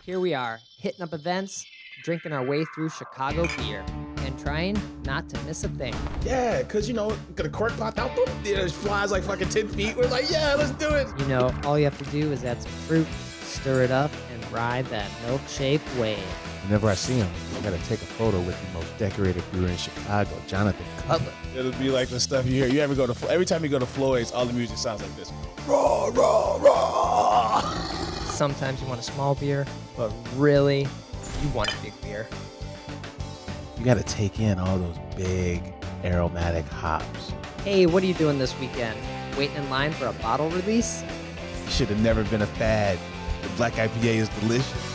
Here we are, hitting up events, drinking our way through Chicago beer, and trying not to miss a thing. Yeah, because, get a cork popped out, boom, it flies like fucking 10 feet. We're like, yeah, let's do it. You know, all you have to do is add some fruit, stir it up, and ride that milkshake wave. Whenever I see him, I gotta take a photo with the most decorated brewer in Chicago, Jonathan Cutler. It'll be like the stuff you hear. You ever go to, every time you go to Floyd's, all the music sounds like this. Raw, raw, raw. Sometimes you want a small beer, but really, you want a big beer. You gotta take in all those big aromatic hops. Hey, what are you doing this weekend? Waiting in line for a bottle release? You should have never been a fad. The black IPA is delicious.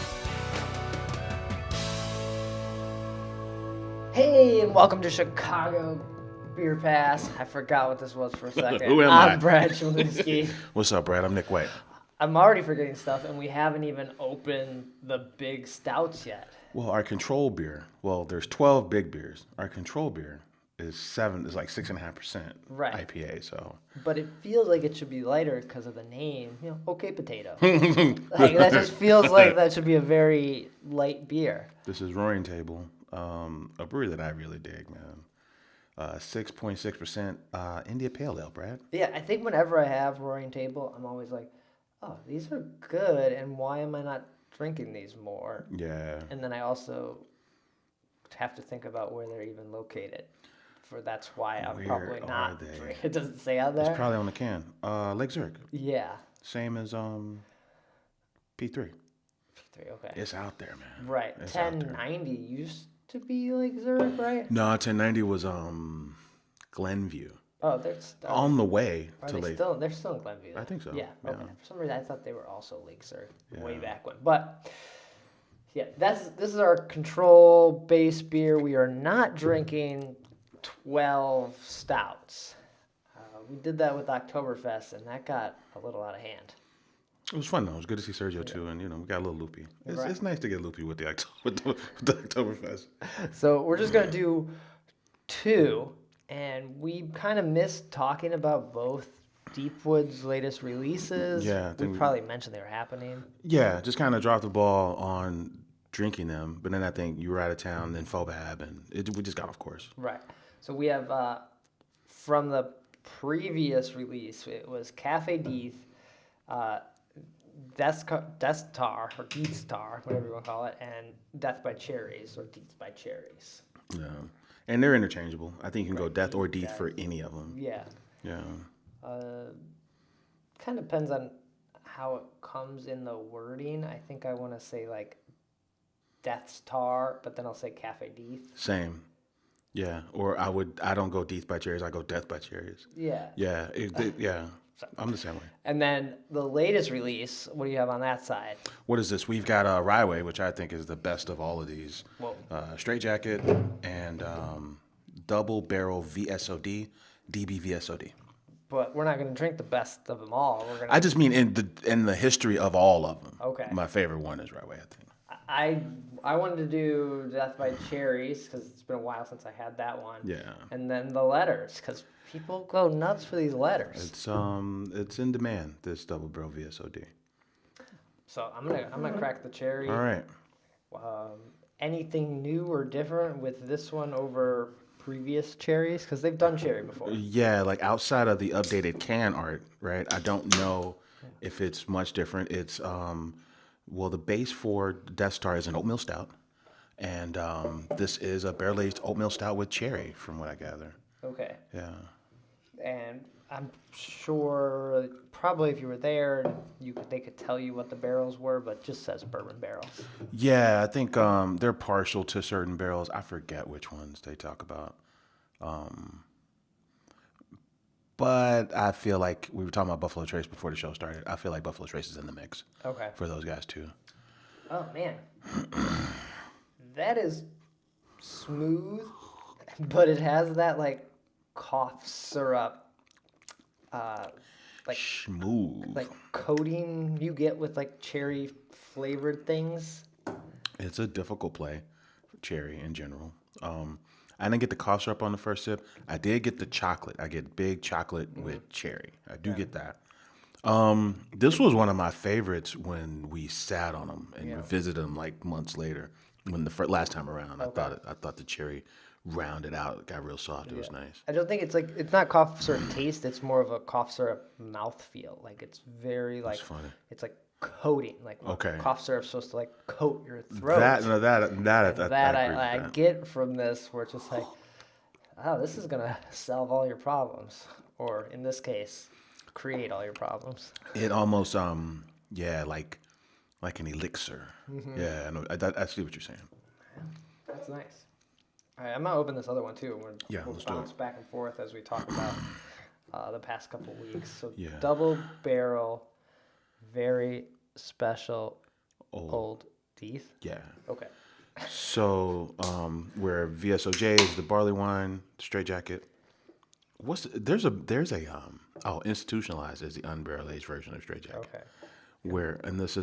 Hey, and welcome to Chicago Beer Pass. I forgot what this was for a second. Who am I? I'm Brad Chmielewski. What's up, Brad? I'm Nik White. I'm already forgetting stuff, and we haven't even opened the big stouts yet. Well, our control beer, there's 12 big beers. Our control beer is like 6.5% Right. IPA, so. But it feels like it should be lighter because of the name, OK Potato. Like, that just feels like that should be a very light beer. This is Roaring Table, a brewery that I really dig, man. 6.6% India Pale Ale, Brad. Yeah, I think whenever I have Roaring Table, I'm always like, oh, these are good, and why am I not drinking these more? Yeah. And then I also have to think about where they're even located. That's why I'm Where probably are not they? drinking. It doesn't say out there. It's probably on the can. Lake Zurich. Yeah. Same as P3. P3, okay. It's out there, man. Right. It's out there. 1090 used to be like Zurich, right? No, 1090 was Glenview. Oh, they're still On the way are to they Lake. still? They're still in Glenview. I think so. Yeah. Yeah. Okay. For some reason, I thought they were also Lake Zurich way Yeah. back when. But yeah, this is our control base beer. We are not drinking 12 stouts. We did that with Oktoberfest, and that got a little out of hand. It was fun though. It was good to see Sergio too, and we got a little loopy. Right. It's nice to get loopy with the Oktoberfest. So we're just gonna do two, and we kind of missed talking about both Deepwood's latest releases. Yeah, I we think probably mentioned they were happening. Yeah, just kind of dropped the ball on drinking them, but then I think you were out of town, then Fobab, and we just got off course. Right. So we have from the previous release, it was Cafe Deeth, Death Tar, or Deeth Tar, whatever you want to call it, and Death by Cherries, or Deeth by Cherries. Yeah, and they're interchangeable. I think you can go Death or Deeth Death. for any of them. Yeah. Yeah. Kind of depends on how it comes in the wording. I think I want to say like Death's Tar, but then I'll say Cafe Deeth. Same. Yeah, or I don't go Deeth by Cherries. I go Death by Cherries. Yeah. Yeah, yeah. I'm the same way. And then the latest release, what do you have on that side? What is this? We've got Rye, which I think is the best of all of these. Whoa. Straight Jacket and Double Barrel VSOD, DB VSOD. But we're not going to drink the best of them all. We're gonna. I just mean in the history of all of them. Okay. My favorite one is Rye, I think. I wanted to do Death by Cherries because it's been a while since I had that one. Yeah. And then the letters, because people go nuts for these letters. It's in demand, this Double Barrel VSOD. So I'm gonna crack the cherry. All right. Anything new or different with this one over previous cherries? Because they've done cherry before. Yeah, like outside of the updated can art, right? I don't know if it's much different. It's the base for Death Star is an oatmeal stout, and this is a barrel-aged oatmeal stout with cherry, from what I gather. Okay. Yeah. And I'm sure probably if you were there, they could tell you what the barrels were, but it just says bourbon barrels. Yeah, I think they're partial to certain barrels. I forget which ones they talk about. But I feel like we were talking about Buffalo Trace before the show started. I feel like Buffalo Trace is in the mix. Okay. For those guys too. Oh man, that is smooth, but it has that like cough syrup, like Smooth. like coating you get with like cherry flavored things. It's a difficult play for cherry in general. I didn't get the cough syrup on the first sip. I did get the chocolate. I get big chocolate with cherry. I do get that. This was one of my favorites when we sat on them and Yeah. visited them like months later. When the last time around, Okay. I thought the cherry rounded out, it got real soft. It was nice. I don't think it's like it's not cough syrup taste. It's more of a cough syrup mouth feel. Like it's very like funny. it's like coating. Like Okay. cough syrup's supposed to like coat your throat. That I agree I with that. get from this, where it's just like, oh, this is gonna solve all your problems, or in this case, create all your problems. It almost like an elixir. Mm-hmm. Yeah, I see what you're saying. That's nice. All right, I'm gonna open this other one too. We'll let's do bounce it. back and forth as we talk about the past couple weeks. So Yeah. double barrel, very special old teeth. Yeah. Okay. So, where VSOJ is the barley wine, straight jacket. There's a institutionalized is the unbarrel aged version of straight jacket. Okay. This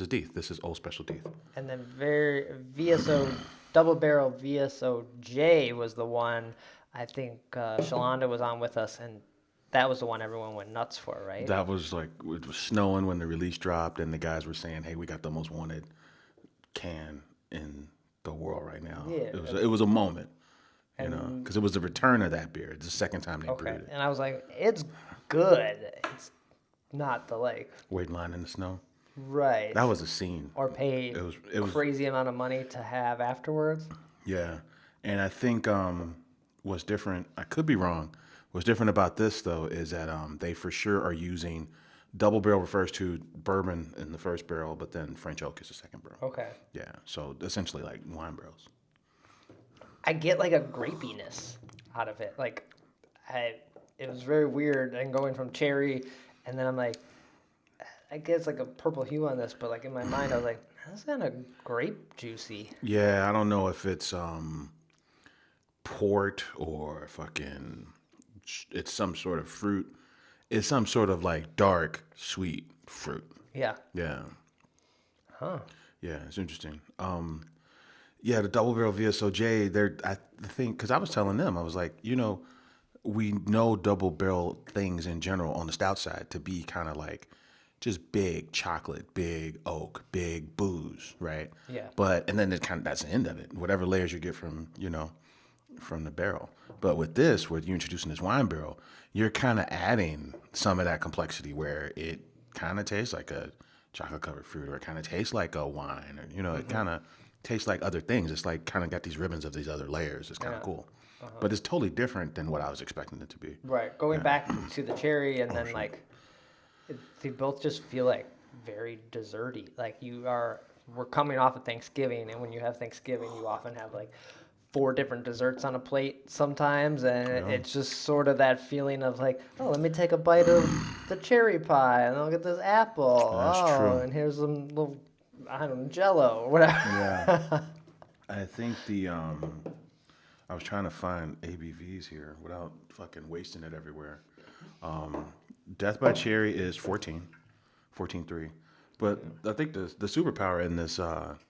is Deeth. This is Old Special Deeth. And then very VSO double barrel VSOJ was the one I think Shalonda was on with us, and that was the one everyone went nuts for, right? That was like it was snowing when the release dropped, and the guys were saying, "Hey, we got the most wanted can in the world right now." Yeah. It was a moment, you know, because it was the return of that beer. It's the second time they Okay. brewed it. And I was like, it's good. It's not the like Waiting line in the snow. right. That was a scene. Or pay It was crazy amount of money to have afterwards. Yeah, and I think what's different, I could be wrong, what's different about this, though, is that they for sure are using, double barrel refers to bourbon in the first barrel, but then French oak is the second barrel. Okay. Yeah, so essentially like wine barrels. I get like a grapiness out of it. Like, it was very weird and going from cherry, and then I'm like, I get it's like a purple hue on this, but like in my mind I was like, that's kind of grape juicy. Yeah, I don't know if it's port or fucking, it's some sort of fruit. It's some sort of like dark, sweet fruit. Yeah. Yeah. Huh. Yeah, it's interesting. Yeah, the double barrel VSOJ, I think, because I was telling them, I was like, you know, we know double barrel things in general on the stout side to be kind of like just big chocolate, big oak, big booze, right? Yeah. And then that's the end of it. Whatever layers you get from, from the barrel. But with this, where you're introducing this wine barrel, you're kind of adding some of that complexity where it kind of tastes like a chocolate covered fruit, or it kind of tastes like a wine, or it kind of tastes like other things. It's like kind of got these ribbons of these other layers. It's kind of cool, but it's totally different than what I was expecting it to be. Right. Going back to the cherry, and then like, they both just feel like very desserty. Like we're coming off of Thanksgiving, and when you have Thanksgiving, you often have like 4 different desserts on a plate sometimes, and it's just sort of that feeling of like, oh, let me take a bite of the cherry pie, and I'll get this apple. That's true. And here's some little, I don't know, Jello or whatever. Yeah, I think I was trying to find ABVs here without fucking wasting it everywhere. Death by Cherry is 14.3. But I think the superpower in this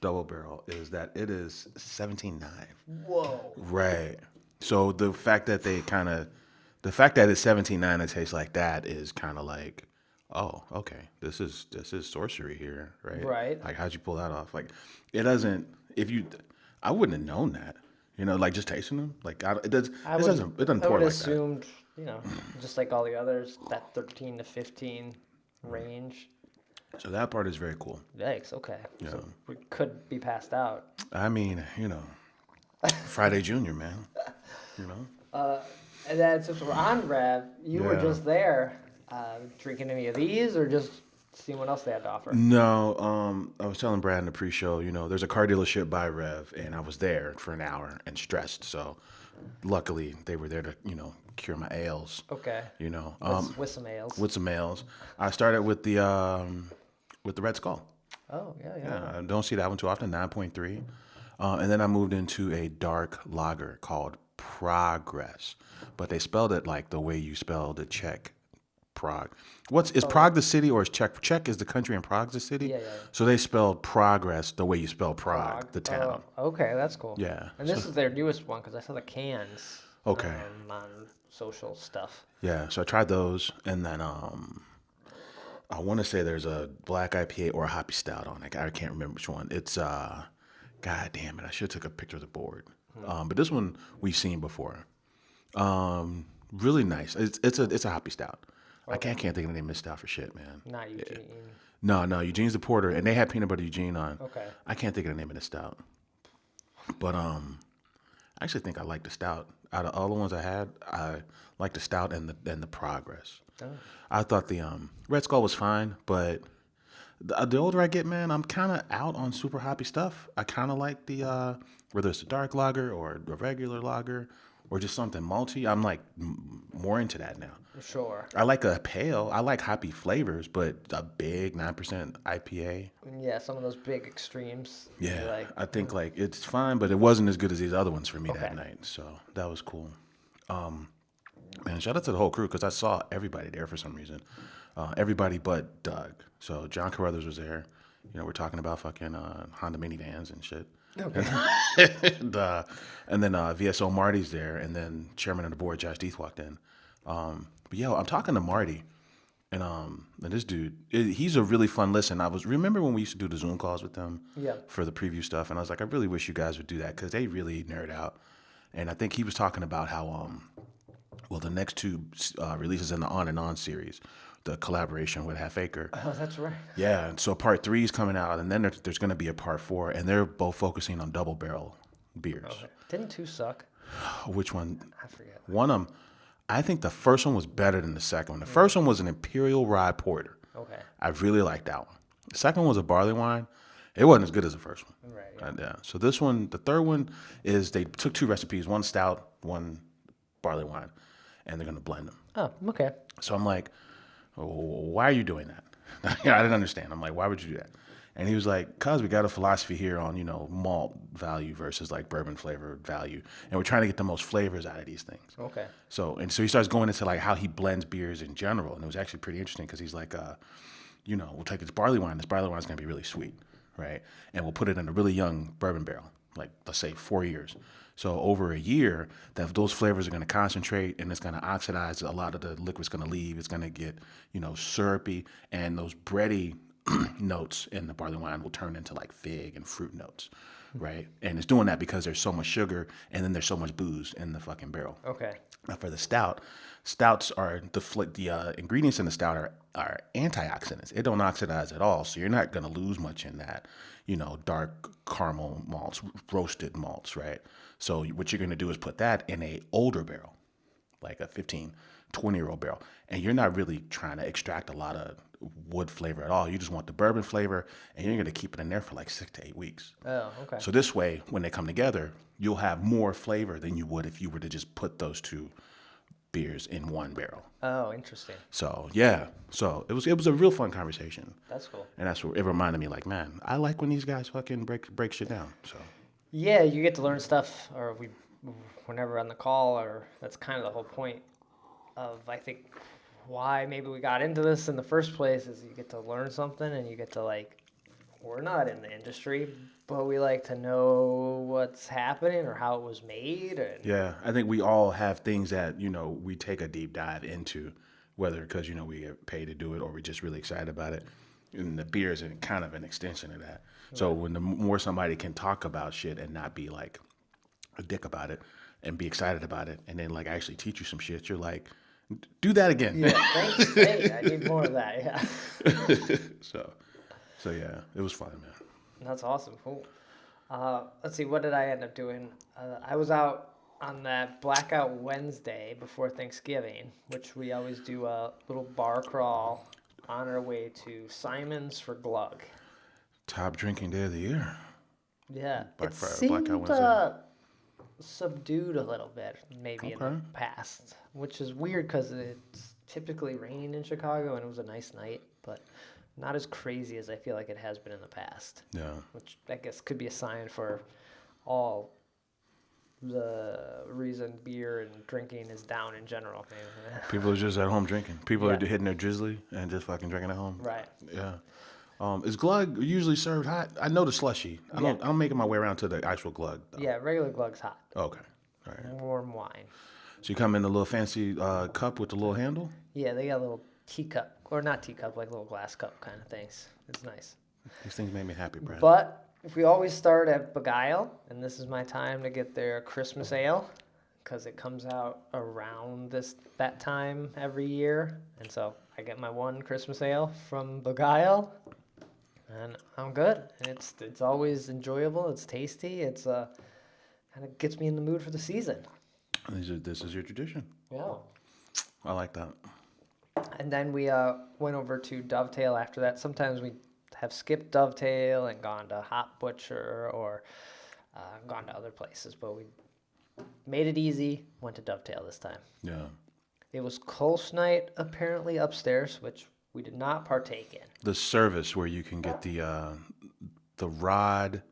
double barrel is that it is 17.9. Whoa. Right. So the fact that it's 17.9 and tastes like that is kind of like, oh, okay, this is sorcery here, right? Right. Like, how'd you pull that off? Like, it doesn't. I wouldn't have known that. Like just tasting them. Like, it doesn't I pour would like that. assumed, just like all the others, that 13 to 15 range. So that part is very cool. Yikes, okay. Yeah. So we could be passed out. I mean, Friday Junior, man. And then since we're on Rev, you were Yeah. just there drinking any of these or just seeing what else they had to offer? No, I was telling Brad in the pre-show, there's a car dealership by Rev, and I was there for an hour and stressed. So luckily they were there to, cure my ails. Okay. With some ales. With some ales. I started with the Red Skull. Oh, yeah. Yeah, I don't see that one too often, 9.3. And then I moved into a dark lager called Progress. But they spelled it like the way you spell the Czech Prague. Is Prague the city, or is Czech? Czech is the country and Prague's the city? Yeah. So they spelled Progress the way you spell Prague, the town. Oh, okay, that's cool. Yeah. And this is their newest one because I saw the cans. Okay. On social stuff. Yeah, so I tried those, and then I want to say there's a black IPA or a hoppy stout on it. I can't remember which one. It's God damn it! I should have took a picture of the board. But this one we've seen before. Really nice. It's a hoppy stout. Okay. I can't think of the name of the stout for shit, man. Not Eugene. No, Eugene's the porter, and they had peanut butter Eugene on. Okay. I can't think of the name of the stout, but I actually think I like the stout. Out of all the ones I had, I like the stout and the Progress. Oh. I thought the Red Skull was fine, but the older I get, man, I'm kind of out on super hoppy stuff. I kind of like the whether it's a dark lager or a regular lager or just something malty. I'm like more into that now. Sure. I like a pale. I like hoppy flavors, but a big 9% IPA. Yeah, some of those big extremes. Yeah, Like, I think like it's fine, but it wasn't as good as these other ones for me that Okay. night. So that was cool. Man, shout out to the whole crew because I saw everybody there for some reason. Everybody but Doug. So John Carruthers was there. You know, we're talking about fucking Honda minivans and shit. Okay. And then VSO Marty's there, and then chairman of the board Josh Deeth walked in. But yo, I'm talking to Marty, and this dude, he's a really fun listen. Remember when we used to do the Zoom calls with them for the preview stuff, and I was like, I really wish you guys would do that because they really nerd out. And I think he was talking about how well the next two releases in the On and On series, the collaboration with Half Acre. Oh, that's right. Yeah, and so part 3 is coming out, and then there's going to be a part 4, and they're both focusing on double barrel beers. Okay. Didn't 2 suck? Which one? I forget. One of them, I think the first one was better than the second one. The first one was an Imperial Rye Porter. Okay. I really liked that one. The second one was a barley wine. It wasn't as good as the first one. Right. Yeah. Yeah. So this one, the third one, is they took 2 recipes, one stout, one barley wine, and they're going to blend them. Oh, okay. So I'm like, why are you doing that? I didn't understand. I'm like, why would you do that? And he was like, cause we got a philosophy here on, malt value versus like bourbon flavor value. And we're trying to get the most flavors out of these things. Okay. So he starts going into like how he blends beers in general. And it was actually pretty interesting because he's like, we'll take this barley wine. This barley wine is going to be really sweet, right? And we'll put it in a really young bourbon barrel, like let's say 4 years. So over a year, those flavors are going to concentrate and it's going to oxidize. A lot of the liquid's going to leave. It's going to get, syrupy, and those bready notes in the barley wine will turn into like fig and fruit notes, right? And it's doing that because there's so much sugar and then there's so much booze in the fucking barrel. Okay. Now for the stouts are the ingredients in the stout are antioxidants. It don't oxidize at all, so you're not going to lose much in that, dark caramel malts, roasted malts, right? So what you're going to do is put that in a older barrel, like a 15, 20-year-old barrel, and you're not really trying to extract a lot of wood flavor at all. You just want the bourbon flavor, and you're going to keep it in there for like 6 to 8 weeks. Oh, okay. So this way, when they come together, you'll have more flavor than you would if you were to just put those 2 beers in one barrel. Oh, interesting. So yeah, it was a real fun conversation, That's cool. and that's what it reminded me. Like, man, I like when these guys fucking break shit down. So Yeah, you get to learn stuff, or we're never on the call, or that's kind of the whole point of, I think, why maybe we got into this in the first place is you get to learn something and you get to we're not in the industry, but we like to know what's happening or how it was made. And yeah, I think we all have things that we take a deep dive into, whether because we get paid to do it or we're just really excited about it. And the beer is kind of an extension of that. So when the more somebody can talk about shit and not be like a dick about it and be excited about it and then like actually teach you some shit, you're like, do that again. yeah, thanks. Hey, I need more of that. Yeah. So yeah, it was fun, man. That's awesome. Cool. Let's see. What did I end up doing? I was out on that Blackout Wednesday before Thanksgiving, which we always do a little bar crawl on our way to Simon's for Glug. Top drinking day of the year. Yeah. Black It Friday, seemed Blackout Wednesday. subdued a little bit, maybe in the Okay. past, which is weird because it's typically raining in Chicago and it was a nice night, but not as crazy as I feel like it has been in the past. Yeah. Which I guess could be a sign for all the reason beer and drinking is down in general. Maybe. People are just at home drinking. People are Yeah. hitting their drizzly and just fucking drinking at home. Right. Yeah. Is glug usually served hot? I know the slushy. I'm making my way around to the actual glug, though. Yeah, regular Glug's hot. Okay. All right. Warm wine. So you come in the little fancy cup with the little handle? Yeah, they got a little teacup or not teacup, like little glass cup kind of things. It's nice. These things make me happy, Brad. But we always start at Beguile, and this is my time to get their Christmas ale because it comes out around that time every year. And so I get my one Christmas ale from Beguile, and I'm good. And it's always enjoyable. It's tasty. It's kind of gets me in the mood for the season. This is your tradition. Yeah. I like that. And then we went over to Dovetail after that. Sometimes we have skipped Dovetail and gone to Hot Butcher or gone to other places, but we made it easy, went to Dovetail this time. Yeah. It was Kolsch night apparently upstairs, which we did not partake in. The service where you can get the rod.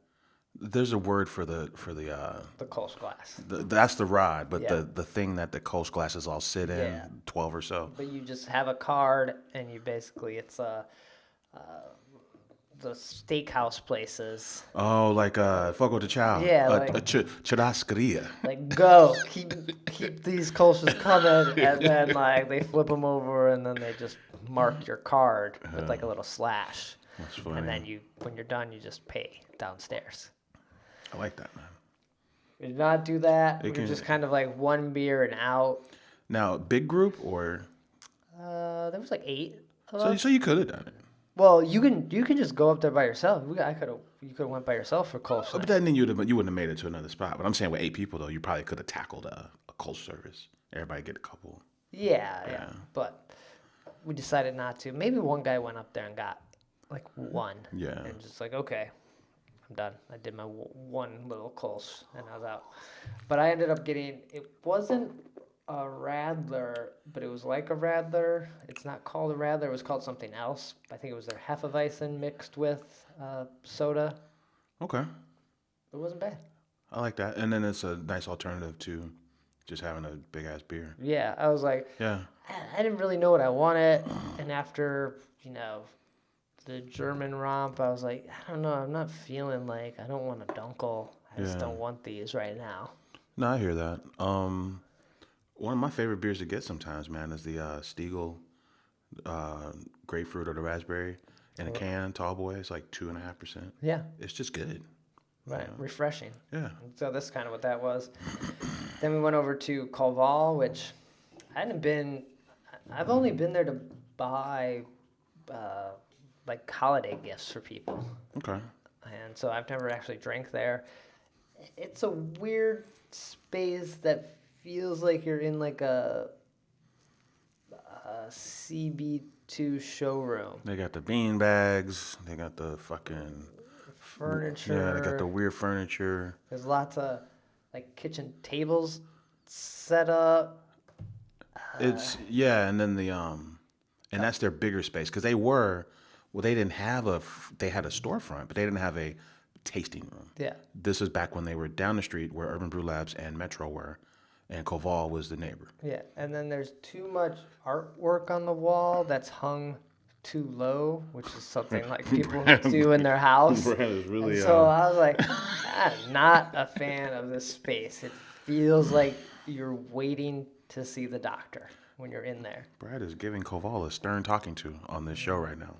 There's a word for the Kolsch glass. that's the rod, but Yeah. the thing that the Kolsch glasses all sit in, Yeah. 12 or so. But you just have a card, and you basically, it's the steakhouse places. Oh, like Fogo de Chao. Yeah, a like- churrascaria. Like, go, keep these Kolsch's coming, and then, like, they flip them over, and then they just mark your card with, like, a little slash. That's funny. And then when you're done, you just pay downstairs. I like that, man. We did not do that. We can- were just kind of like one beer and out. Now, big group or There was like 8 of us. so you could have done it. Well, you can just go up there by yourself. You could have went by yourself for Kolsch. But then you wouldn't have made it to another spot. But I'm saying with 8 people though, you probably could have tackled a Kolsch service. Everybody get a couple. Yeah. But we decided not to. Maybe one guy went up there and got like one. Yeah. And just like, okay, I'm done. I did my one little Kolsch and I was out. But I ended up getting, it wasn't a Radler, but it was like a Radler. It's not called a Radler. It was called something else. I think it was their Hefeweizen mixed with soda. Okay. It wasn't bad. I like that. And then it's a nice alternative to just having a big ass beer. Yeah, I was like, Yeah. I didn't really know what I wanted. And after, the German romp, I was like, I don't know. I'm not feeling like, I don't want a Dunkel. I just Yeah. don't want these right now. No, I hear that. One of my favorite beers to get sometimes, man, is the Stiegel grapefruit or the raspberry in a can, tall boy. It's like 2.5%. Yeah, It's just good. right. Refreshing. Yeah. So this is kind of what that was. Then we went over to Koval, which I've only been there to buy like holiday gifts for people. Okay. And so I've never actually drank there. It's a weird space that feels like you're in like a CB2 showroom. They got the bean bags. They got the fucking Furniture. Yeah, they got the weird furniture. There's lots of like kitchen tables set up. And then and that's their bigger space because they didn't have they had a storefront, but they didn't have a tasting room. Yeah. This is back when they were down the street where Urban Brew Labs and Metro were, and Koval was the neighbor. Yeah, and then there's too much artwork on the wall that's hung too low, which is something like people do in their house. Brad is really And so I was like, I'm not a fan of this space. It feels like you're waiting to see the doctor when you're in there. Brad is giving Koval a stern talking to on this show right now.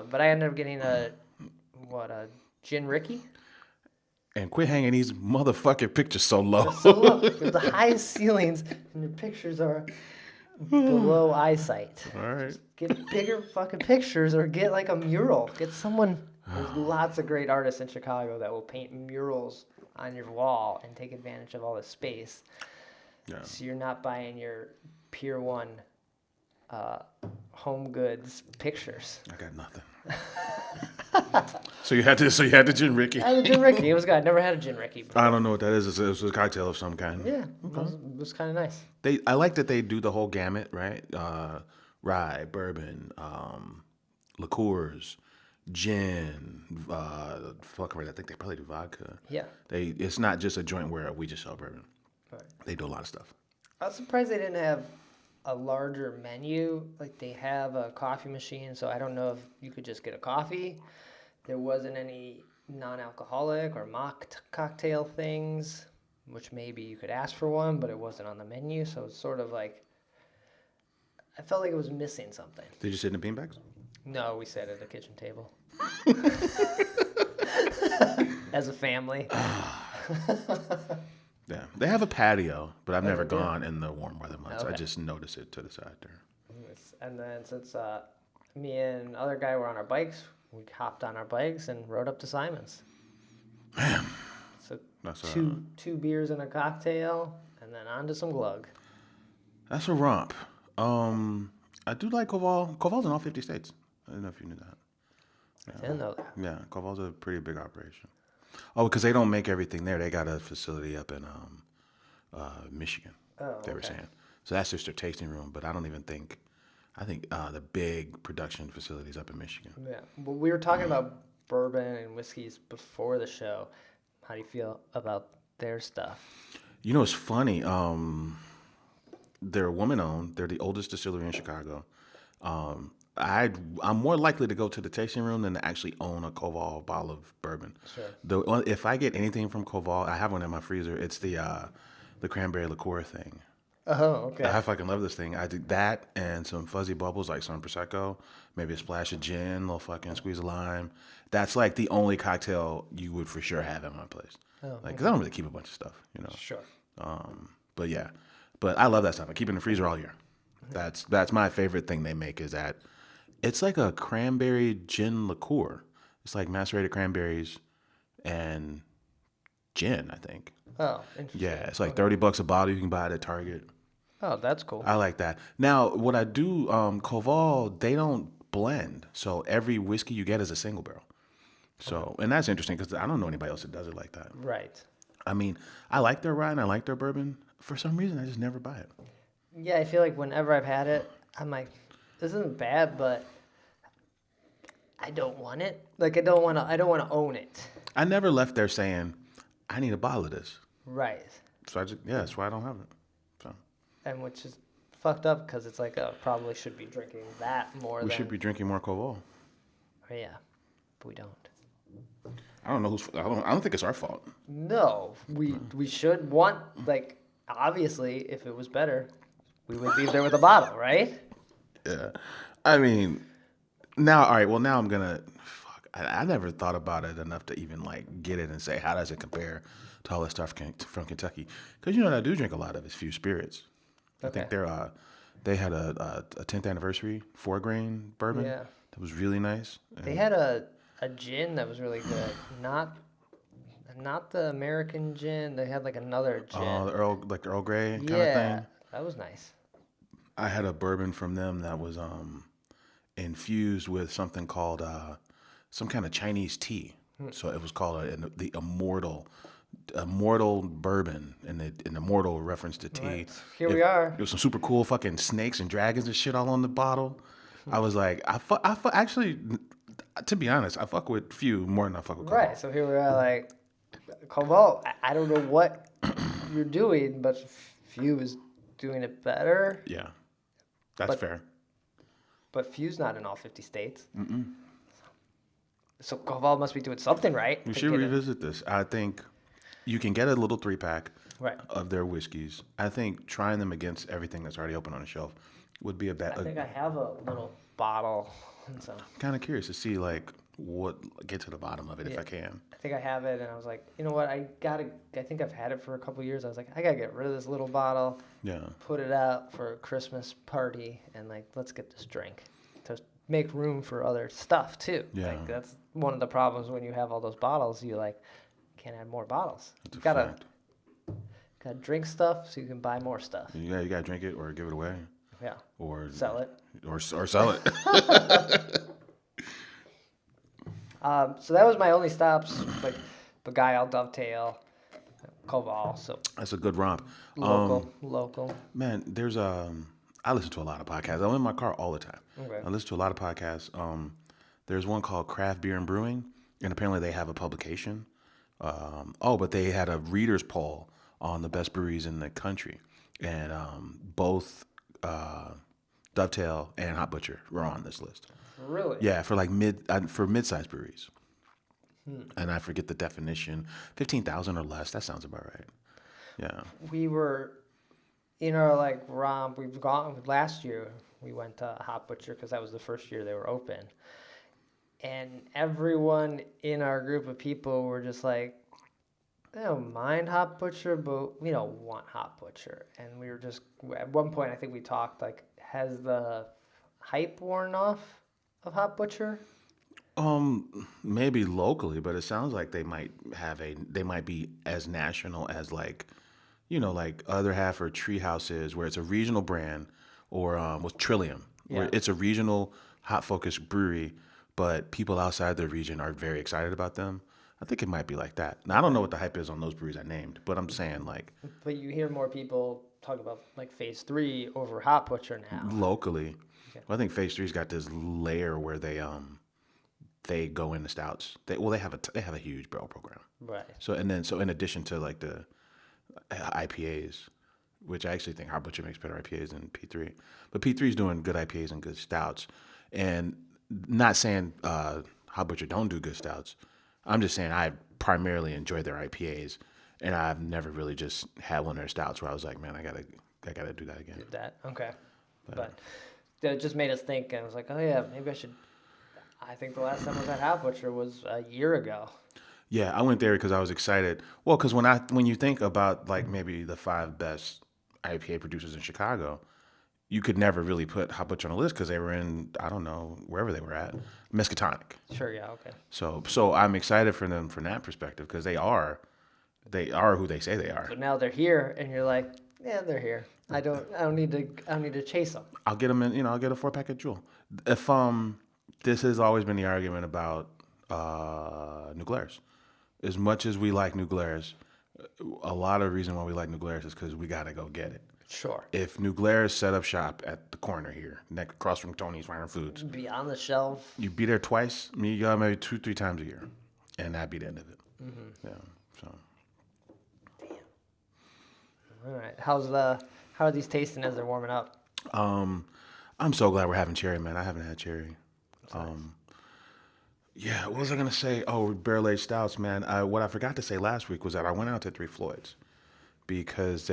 But I ended up getting a Gin Ricky. And quit hanging these motherfucking pictures so low. So look, the highest ceilings, and your pictures are below eyesight. All right. Get bigger fucking pictures or get like a mural. Get someone. There's lots of great artists in Chicago that will paint murals on your wall and take advantage of all this space. Yeah. So you're not buying your Pier 1 home goods pictures. I got nothing. So you had the Gin Ricky. I had a Gin Ricky. It was good. I never had a Gin Ricky before. I don't know what that is. It's a cocktail of some kind. Yeah, it was kind of nice. I like that they do the whole gamut, right? Rye, bourbon, liqueurs, gin, I think they probably do vodka. Yeah. It's not just a joint where we just sell bourbon. Right. They do a lot of stuff. I was surprised they didn't have a larger menu. Like they have a coffee machine, so I don't know if you could just get a coffee. There wasn't any non-alcoholic or mock cocktail things, which maybe you could ask for one, but it wasn't on the menu. So it's sort of like, I felt like it was missing something. Did you sit in the beanbags? No, we sat at a kitchen table. As a family. Yeah, they have a patio, but I've never they do? gone in the warm weather months. I Okay. just notice it to the side there. And then since me and other guy were on our bikes, we hopped on our bikes and rode up to Simon's. Man, So that's two beers and a cocktail, and then on to some glug. that's a romp. I do like Koval. Koval's in all 50 states. I don't know if you knew that. I didn't know that. Yeah, Koval's a pretty big operation. Oh, because they don't make everything there. They got a facility up in Michigan. Oh, They were okay. saying. So that's just their tasting room. But I don't even think. I think the big production facilities up in Michigan. Yeah. Well, we were talking about bourbon and whiskeys before the show. How do you feel about their stuff? You know, it's funny. They're woman owned. They're the oldest distillery in Chicago. I'm more likely to go to the tasting room than to actually own a Koval bottle of bourbon. Sure. If I get anything from Koval, I have one in my freezer. It's the cranberry liqueur thing. Oh, okay. I fucking love this thing. I do that and some fuzzy bubbles like some prosecco, maybe a splash of gin, a little fucking squeeze of lime. That's like the only cocktail you would for sure have at my place. Oh, like, cause I don't really keep a bunch of stuff, you know. Sure. But yeah, but I love that stuff. I keep it in the freezer all year. That's my favorite thing they make is that it's like a cranberry gin liqueur. It's like macerated cranberries and gin, I think. Oh, interesting. Yeah, it's like $30 a bottle. You can buy it at Target. Oh, that's cool. I like that. Now, what I do, Koval, they don't blend. So every whiskey you get is a single barrel. So, and that's interesting because I don't know anybody else that does it like that. Right. I mean, I like their rye and I like their bourbon. For some reason, I just never buy it. Yeah, I feel like whenever I've had it, I'm like, this isn't bad, but I don't want it. Like I don't want to own it. I never left there saying, I need a bottle of this. Right. So that's why I don't have it. So And which is fucked up because it's like, oh, probably should be drinking that more we than. should be drinking more Koval. Oh, yeah, but we don't. I don't know I don't think it's our fault. No, we should want, like, obviously, if it was better, we would be there with a bottle, right? Yeah. I mean, now, all right, well, now I'm going to, I never thought about it enough to even, like, get it and say, how does it compare to all the stuff from Kentucky? Because, you know what I do drink a lot of is Few Spirits. I think they had a 10th anniversary 4-grain bourbon. Yeah. That was really nice. They had a gin that was really good. Not the American gin. They had, like, another gin. The Earl Grey kind of Yeah, thing. that was nice. I had a bourbon from them that was infused with something called some kind of Chinese tea. So it was called the immortal bourbon, and the immortal reference to tea. Right. Here we are. It was some super cool fucking snakes and dragons and shit all on the bottle. I was like, actually, to be honest, I fuck with Few more than I fuck with Koval. Right, so here we are, like, Koval, I don't know what you're doing, but Few is doing it better. Yeah, that's fair. But Few's not in all 50 states. So Koval must be doing something right. We to should get it. revisit this. I think you can get a little 3-pack Right. of their whiskeys. I think trying them against everything that's already open on the shelf would be I think I I'm have a little bottle. And so kind of curious to see like get to the bottom of it if Yeah. I can. I think I have it, and I was like, you know what? I think I've had it for a couple years. I was like, I gotta get rid of this little bottle, Yeah. put it out for a Christmas party, and like, let's get this drink to make room for other stuff too. Yeah. Like, that's one of the problems when you have all those bottles. You like can't add more bottles. That's You a gotta fact. drink stuff so you can buy more stuff. You gotta drink it or give it away Yeah. or Sell it. or sell it. So that was my only stops. Like Beguile, Dovetail, Koval. So That's a good romp. local. Man, there's I listen to a lot of podcasts. I'm in my car all the time. Okay. I listen to a lot of podcasts. There's one called CraftBeer and Brewing, and apparently they have a publication. But they had a readers poll on the best breweries in the country, and both Dovetail and Hot Butcher were on this list. Really? Yeah, for like mid-sized breweries. And I forget the definition. 15,000 or less. That sounds about right. Yeah. We were in our like romp. We've gone last year. We went to Hop Butcher because that was the first year they were open. And everyone in our group of people were just like, I don't mind Hop Butcher, but we don't want Hop Butcher. And we were just, at one point, I think we talked, like, has the hype worn off of Hop Butcher? Maybe locally, but it sounds like they might be as national as like, like other half or Treehouse is, where it's a regional brand, or with Trillium, where it's a regional hot focused brewery, but people outside the region are very excited about them. I think it might be like that. Now I don't know what the hype is on those breweries I named, but I'm saying like. But you hear more people talk about like Phase 3 over Hop Butcher now. Locally, well, I think Phase 3's got this layer where they go into stouts. They have a huge barrel program. Right. So in addition to like the IPAs, which I actually think Hop Butcher makes better IPAs than P3, but P3 is doing good IPAs and good stouts. And not saying Hop Butcher don't do good stouts. I'm just saying I primarily enjoy their IPAs, and I've never really just had one of their stouts where I was like, man, I gotta do that again. Did that, okay. But it just made us think, and I was like, oh yeah, maybe I should. I think the last time I was at Hop Butcher was a year ago. Yeah, I went there because I was excited. Well, because when you think about like maybe the 5 best IPA producers in Chicago, you could never really put Hop Butcher on the list because they were in, I don't know, wherever they were at, Miskatonic. Sure, yeah, okay. So I'm excited for them from that perspective because they are who they say they are. So now they're here, and you're like, yeah, they're here. I don't need to chase them. I'll get them in. I'll get a 4-pack at Jewel. If this has always been the argument about New Glarus. As much as we like New Glarus, a lot of the reason why we like New Glarus is because we gotta go get it. Sure. If New Glarus set up shop at the corner here, next across from Tony's Finer Foods, Be on the shelf. you be there twice, maybe 2-3 times a year, and that'd be the end of it. Mm-hmm. Yeah. So. All right. How are these tasting as they're warming up? I'm so glad we're having cherry, man. I haven't had cherry. Nice. Yeah, what was I gonna say? Oh, barrel aged stouts, man. What I forgot to say last week was that I went out to Three Floyds because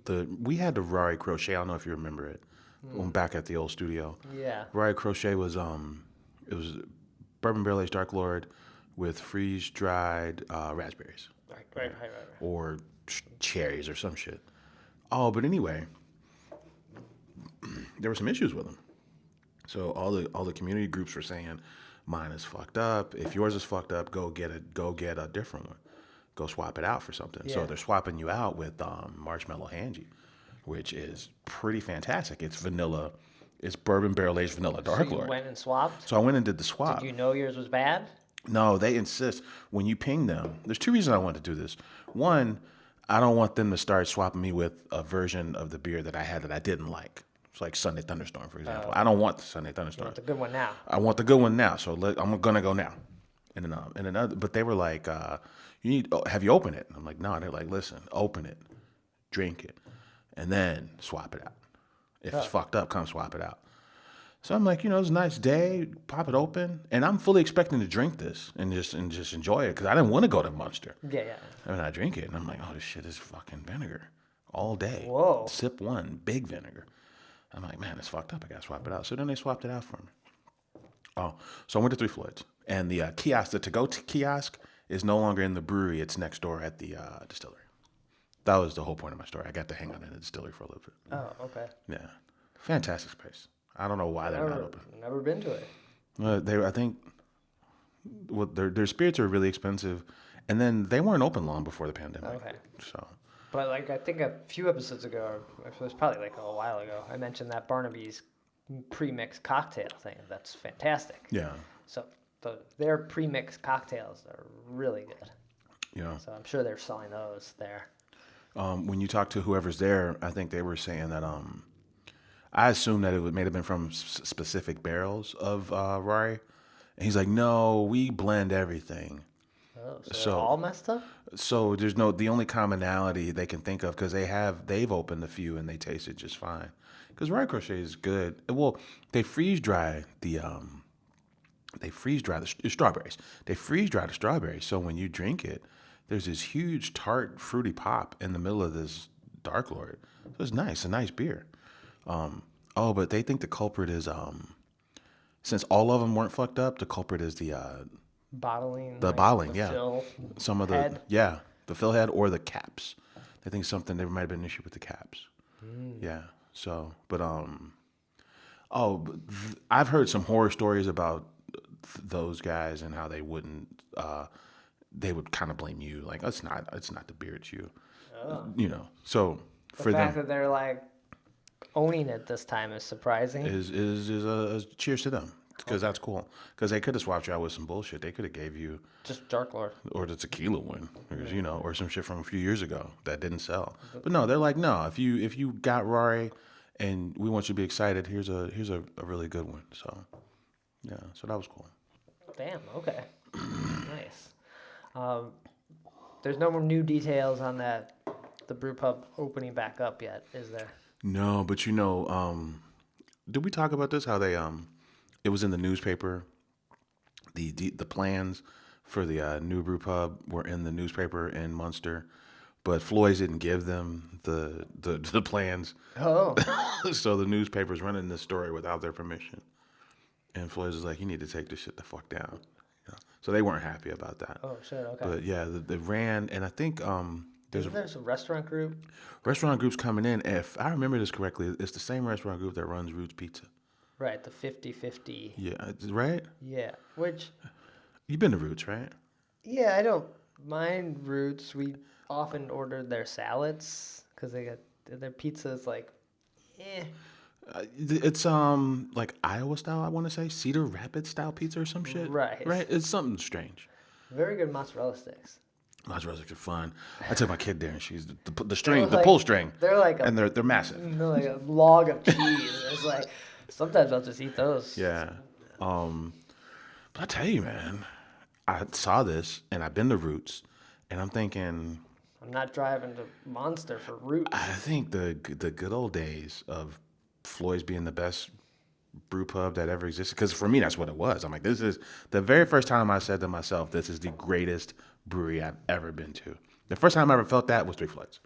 we had the Rari Crochet. I don't know if you remember it. Back at the old studio. Yeah. Rari Crochet was it was bourbon barrel aged Dark Lord with freeze dried raspberries. Right. Or cherries or some shit. Oh, but anyway, there were some issues with them. So all the community groups were saying, mine is fucked up. If yours is fucked up, go get a different one. Go swap it out for something. Yeah. So they're swapping you out with Marshmallow Hanji, which is pretty fantastic. It's vanilla. It's bourbon barrel aged vanilla Dark Lord. So you went and swapped? So I went and did the swap. Did you know yours was bad? No, they insist when you ping them. There's 2 reasons I want to do this. One, I don't want them to start swapping me with a version of the beer that I had that I didn't like. It's like Sunday Thunderstorm, for example. I don't want the Sunday Thunderstorm. You want the good one now. I want the good one now. So I'm gonna go now. And then but they were like, have you opened it? I'm like, no. They're like, listen, open it, drink it, and then swap it out. If it's fucked up, come swap it out. So I'm like, it's a nice day, pop it open, and I'm fully expecting to drink this and just enjoy it because I didn't want to go to Munster. Yeah. And I drink it, and I'm like, oh, this shit is fucking vinegar all day. Whoa. Sip 1, big vinegar. I'm like, man, it's fucked up. I got to swap it out. So then they swapped it out for me. Oh, so I went to Three Floyds. And the kiosk, the to-go kiosk, is no longer in the brewery. It's next door at the distillery. That was the whole point of my story. I got to hang out in the distillery for a little bit. Oh, okay. Yeah. Fantastic space. I don't know why they're not open. Never been to it. I think their spirits are really expensive. And then they weren't open long before the pandemic. Okay. So... But like I think a few episodes ago, or it was probably like a while ago, I mentioned that Barnaby's pre-mixed cocktail thing. That's fantastic. Yeah. So their pre-mixed cocktails are really good. Yeah. So I'm sure they're selling those there. When you talk to whoever's there, I think they were saying that I assume that it may have been from specific barrels of Rari. And he's like, no, we blend everything. Oh, so they're all messed up? So there's the only commonality they can think of because they've opened a few and they tasted just fine. Because Rye Crochet is good. Well, they freeze dry the strawberries. They freeze dry the strawberries. So when you drink it, there's this huge tart fruity pop in the middle of this Dark Lord. So it's nice, a nice beer. Oh, but they think the culprit is since all of them weren't fucked up, the culprit is the Bottling. bottling, the yeah. fill Some of head. the fill head or the caps. They think there might have been an issue with the caps. Yeah. So, but I've heard some horror stories about those guys and how they would kind of blame you, like it's not the beer, it's you. You know. So The for fact them that they're like owning it this time is surprising. is a cheers to them because that's cool. Because they could have swapped you out with some bullshit. They could have gave you Just Dark Lord. or the tequila one, or or some shit from a few years ago that didn't sell. But no, they're like, no, if you got Rari, and we want you to be excited, here's a really good one. So, yeah, so that was cool. Damn. Okay. Nice. There's no more new details on the brew pub opening back up yet, is there? No, but did we talk about this? How they it was in the newspaper. The plans for the new brew pub were in the newspaper in Munster, but Floyd's didn't give them the plans. Oh. So the newspaper's running this story without their permission. And Floyd's was like, you need to take this shit the fuck down. You know? So they weren't happy about that. Oh shit. Okay. But yeah, they ran, and I think there's a restaurant group. restaurant groups coming in. If I remember this correctly, it's the same restaurant group that runs Roots Pizza. Right. The 50-50. Yeah, right? Yeah. Which. You've been to Roots, right? Yeah, I don't mind Roots. We often order their salads because they got their pizza is like, eh. It's like Iowa style, I want to say, Cedar Rapids style pizza or some shit. Right. Right. It's something strange. Very good mozzarella sticks. Mozzarella sticks are fun. I took my kid there, and she's the They're string, the like- pull string, They're like and they're massive. they're like a log of cheese. It's like sometimes I'll just eat those. Yeah. But I tell you, man, I saw this, and I've been to Roots, and I'm thinking, I'm not driving to Monster for Roots. I think the good old days of Floyd's being the best brew pub that ever existed. Because for me, that's what it was. I'm like, this is the very first time I said to myself, this is the greatest brewery I've ever been to. The first time I ever felt that was Three Floyds.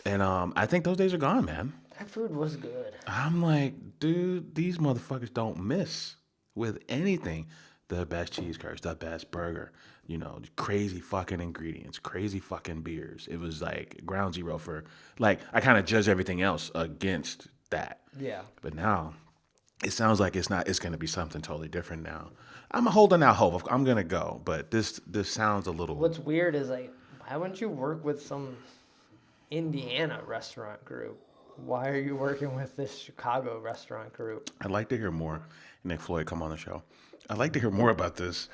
And I think those days are gone, man. That food was good. I'm like, dude, these motherfuckers don't miss with anything. The best cheese curds, the best burger, crazy fucking ingredients, crazy fucking beers. It was like ground zero for, like, I kind of judge everything else against that. Yeah. But now it sounds like it's going to be something totally different now. I'm holding out hope. I'm going to go, but this sounds a little. What's weird is like, why wouldn't you work with some Indiana restaurant group? Why are you working with this Chicago restaurant group? I'd like to hear more. Nick Floyd, come on the show. I'd like to hear more about this.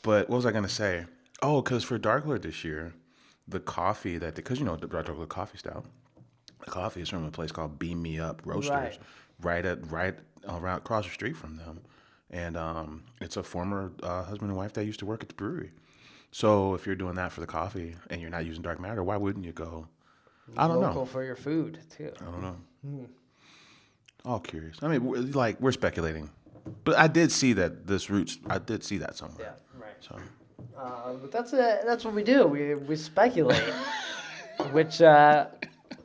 But what was I going to say? Oh, because for Dark Lord this year, the coffee because the Dark Lord coffee stout, the coffee is from a place called Beam Me Up Roasters, right around across the street from them. And it's a former husband and wife that used to work at the brewery. So if you're doing that for the coffee and you're not using dark matter, why wouldn't you go? I don't know. Local for your food too. I don't know. All curious. I mean, we're speculating, but I did see that I did see that somewhere. Yeah, right. So But that's what we do. We speculate, which we got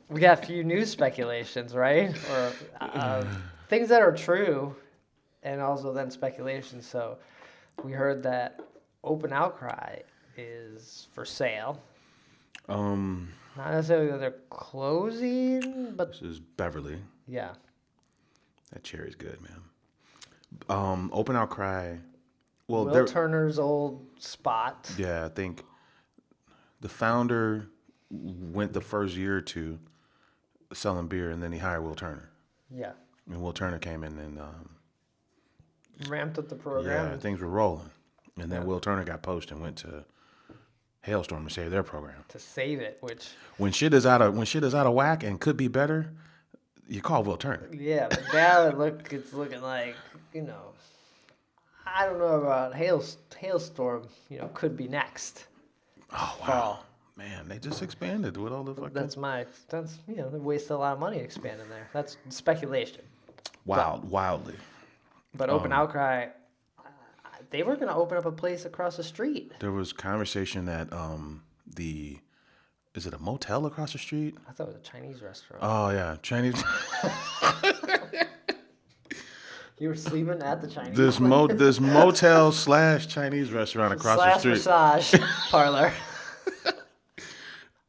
a few news speculations, right? Or things that are true, and also then speculation. So we heard that Open Outcry is for sale. Not necessarily that they're closing, but this is Beverly. yeah. That cherry's good, man. Open Outcry. Well, Will Turner's old spot. Yeah, I think the founder went the first year or two selling beer, and then he hired Will Turner. Yeah. And Will Turner came in and Ramped up the program. yeah, things were rolling. And then Will Turner got poached and went to Hailstorm to save their program. To save it, which When shit is out of whack and could be better, you call Will Turner. yeah, but now it's looking like, I don't know about Hailstorm, could be next. Oh wow, Fall. man, they just expanded with all the fucking They wasted a lot of money expanding there. That's speculation. wildly. But Open Outcry, they were going to open up a place across the street. There was conversation that is it a motel across the street? I thought it was a Chinese restaurant. Oh yeah, Chinese. You were sleeping at the Chinese this motel slash Chinese restaurant across the street. massage parlor.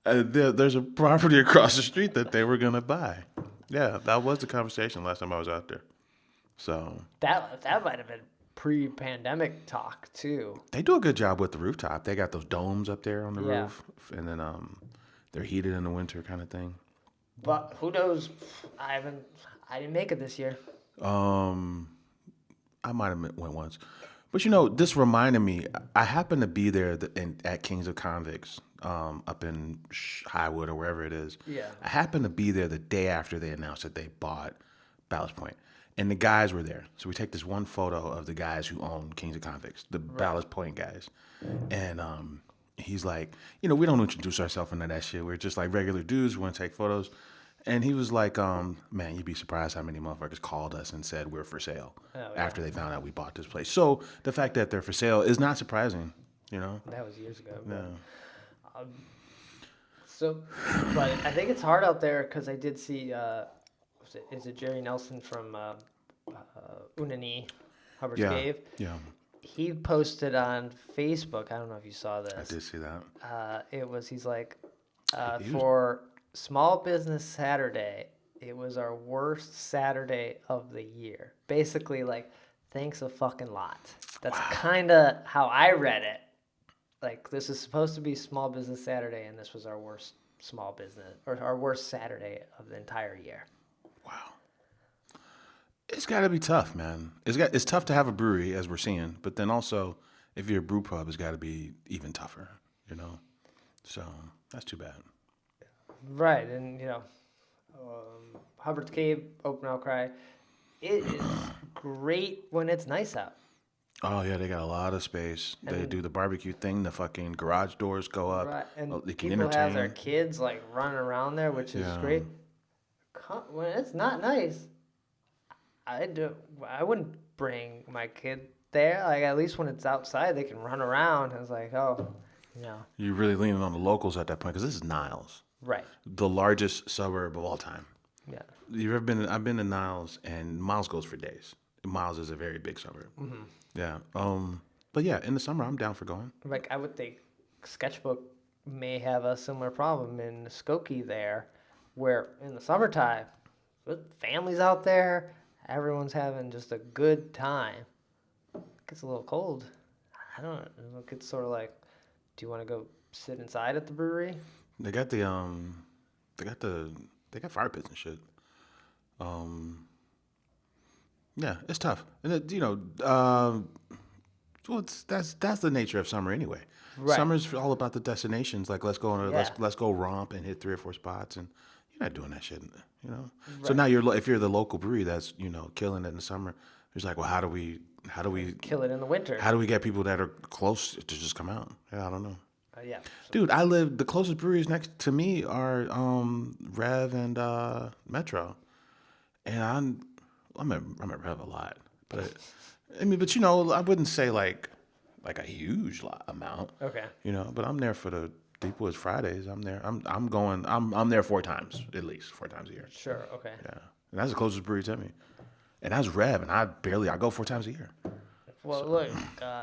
There's a property across the street that they were gonna buy. Yeah, that was the conversation last time I was out there. So That might have been pre-pandemic talk too. they do a good job with the rooftop. They got those domes up there on the Yeah. roof, and then they're heated in the winter kind of thing. But who knows? I didn't make it this year. I might have went once, but you know, this reminded me. I happened to be there at Kings of Convicts, up in Highwood or wherever it is. Yeah. I happened to be there the day after they announced that they bought Ballast Point, and the guys were there. So we take this one photo of the guys who own Kings of Convicts, the Ballast Point guys, and he's like, you know, we don't introduce ourselves into that shit. We're just like regular dudes. We want to take photos. And he was like, man, you'd be surprised how many motherfuckers called us and said we're for sale after they found out we bought this place. So the fact that they're for sale is not surprising, you know? That was years ago. Yeah. But I think it's hard out there because I did see, is it Jerry Nelson from Unani, Hubbard's Yeah. Cave? Yeah. He posted on Facebook, I don't know if you saw this. I did see that. He's like, He was- for Small Business Saturday, it was our worst Saturday of the year. Basically, like, thanks a fucking lot. That's kind of how I read it. Like, this is supposed to be Small Business Saturday, and this was our worst small business, or our worst Saturday of the entire year. Wow. It's got to be tough, man. It's tough to have a brewery, as we're seeing, but then also, if you're a brew pub, it's got to be even tougher, you know? So, that's too bad. Right, and, you know, Hubbard's Cave, Open Outcry, it is great when it's nice out. Oh, yeah, they got a lot of space. They And- do the barbecue thing. The fucking garage doors go up. Right, and They can people have their entertain. kids, like, running around there, which is Yeah. great. When it's not nice, I wouldn't bring my kid there. Like, at least when it's outside, they can run around. It's like, oh, you know. You're really leaning on the locals at that point because this is Niles, Right, the largest suburb of all time. yeah. You've ever been? I've been to Niles, and Miles goes for days. Miles is a very big suburb. Mm-hmm. Yeah. But yeah, in the summer, I'm down for going. Like, I would think Sketchbook may have a similar problem in Skokie there, where in the summertime, with families out there, everyone's having just a good time. It gets a little cold. I don't know. It gets sort of like, do you want to go sit inside at the brewery? They got they got fire pits and shit. Yeah, it's tough, and well, that's the nature of summer anyway. Right. Summer's all about the destinations. Like let's go Yeah. let's go romp and hit 3 or 4 spots, and you're not doing that shit, you know. So now if you're the local brewery that's killing it in the summer, it's like, well, how do we Kill it in the winter. how do we get people that are close to just come out? Yeah, I don't know. Yeah. Dude, the closest breweries next to me are Rev and Metro, and I'm at Rev a lot, but I wouldn't say like a huge amount, Okay. but I'm there for the Deep Woods Fridays. I'm there. I'm there 4 times at least, 4 times a year. Sure. Okay. Yeah, and that's the closest brewery to me, and that's Rev, and I go 4 times a year. Well, look,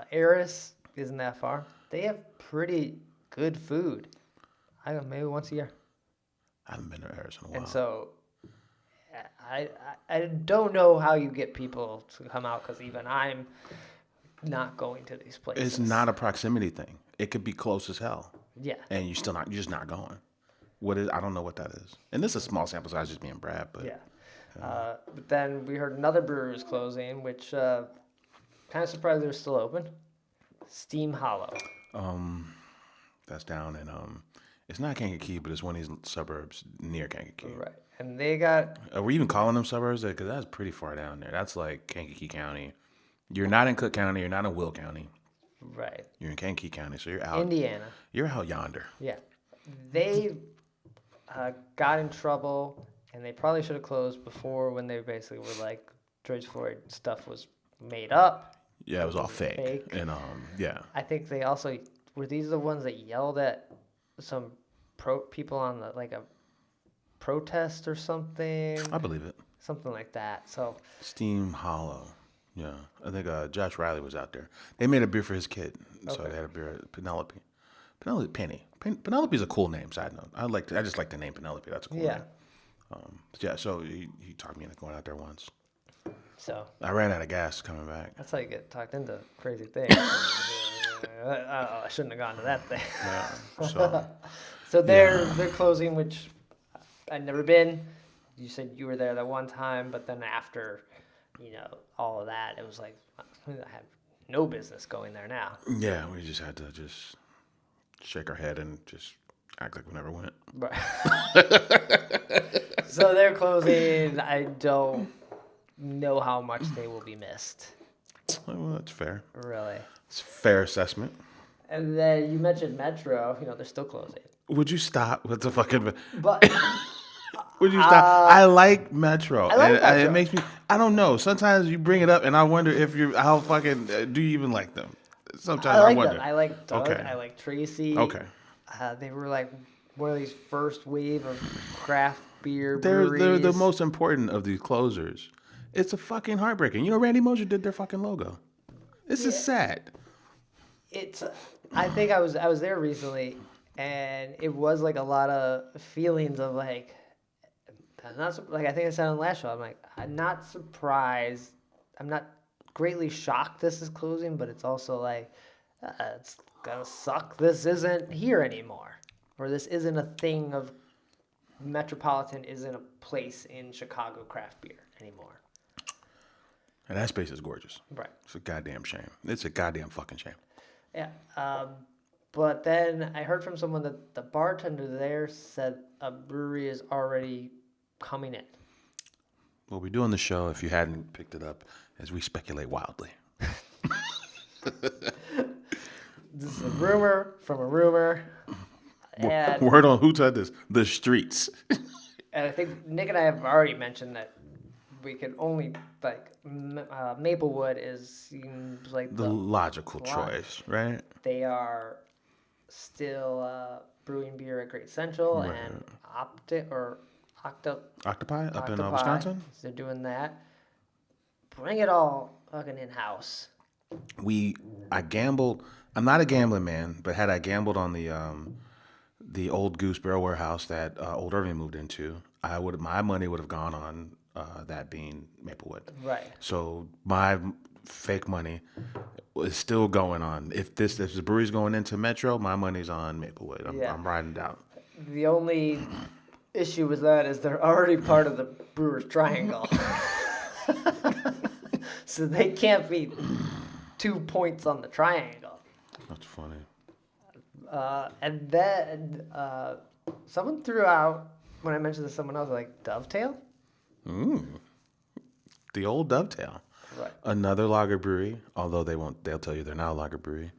Eris isn't that far. They have pretty good food. I go maybe once a year. I haven't been to Harris in a while. And so, I don't know how you get people to come out because even I'm not going to these places. It's not a proximity thing. It could be close as hell. Yeah. And you're just not going. I don't know what that is. And this is a small sample size, just being Brad, but Yeah. But then we heard another brewery was closing, which kind of surprised they're still open. Steam Hollow. that's down in it's not Kankakee, but it's one of these suburbs near Kankakee. Right. And they got Are we even calling them suburbs? Because that's pretty far down there. That's like Kankakee County. You're not in Cook County. You're not in Will County. right. You're in Kankakee County, so you're out. Indiana. You're out yonder. Yeah. They got in trouble, and they probably should have closed before when they basically were like, George Floyd stuff was made up. Yeah, it was all fake. Fake. And yeah. I think they also were these the ones that yelled at some people on like a protest or something, I believe it. something like that. So Steam Hollow. Yeah, I think Josh Riley was out there. They made a beer for his kid, so Okay. they had a beer Penelope. Penelope's a cool name. Side note, I just like the name Penelope. That's a cool Yeah. name. Yeah, so he talked me into going out there once. So I ran out of gas coming back. that's how you get talked into crazy things. I shouldn't have gone to that thing. Yeah, so So they're closing, which I'd never been. You said you were there that one time, but then after, all of that, it was like I have no business going there now. yeah, we just had to just shake our head and just act like we never went. Right. So they're closing. I don't know how much they will be missed. Well, that's fair. Really. It's a fair assessment. And then you mentioned Metro. They're still closing. Would you stop with the fucking? But Would you stop? I like Metro. I like Metro. It makes me. I don't know. Sometimes you bring it up, and I wonder if you how fucking do you even like them? Sometimes I like wonder. them. I like Doug. Okay. I like Tracy. Okay. They were like one of these first wave of craft beer They're breweries. the most important of these closers. It's a fucking heartbreaking. Randy Mosher did their fucking logo. This is sad. It's. I think I was there recently, and it was like a lot of feelings of like. I'm not like I think I said on the last show. I'm like I'm not surprised. I'm not greatly shocked this is closing, but it's also like it's gonna suck. This isn't here anymore, or this isn't a thing of. Metropolitan isn't a place in Chicago craft beer anymore. And that space is gorgeous. Right. It's a goddamn shame. It's a goddamn fucking shame. Yeah. But then I heard from someone that the bartender there said a brewery is already coming in. What we do on the show, if you hadn't picked it up, is we speculate wildly. This is a rumor from a rumor. And, Word on who said this? The streets. and I think Nick and I have already mentioned that we could only, Maplewood seems like The logical choice, right? They are still brewing beer at Great Central and Octopi up in Octopi. Wisconsin? They're doing that. Bring it all fucking in-house. I gambled. I'm not a gambling man, but had I gambled on the old Goose Barrel Warehouse that Old Irving moved into, my money would have gone on that being Maplewood. Right. So my fake money is still going on. If the brewery's going into Metro, my money's on Maplewood. I'm riding it out. The only issue with that is they're already part of the Brewers Triangle. So they can't be 2 points on the triangle. That's funny. And then someone threw out, when I mentioned this to someone else, like Dovetail. The old Dovetail. Right. Another lager brewery, although they'll tell you they're not a lager brewery.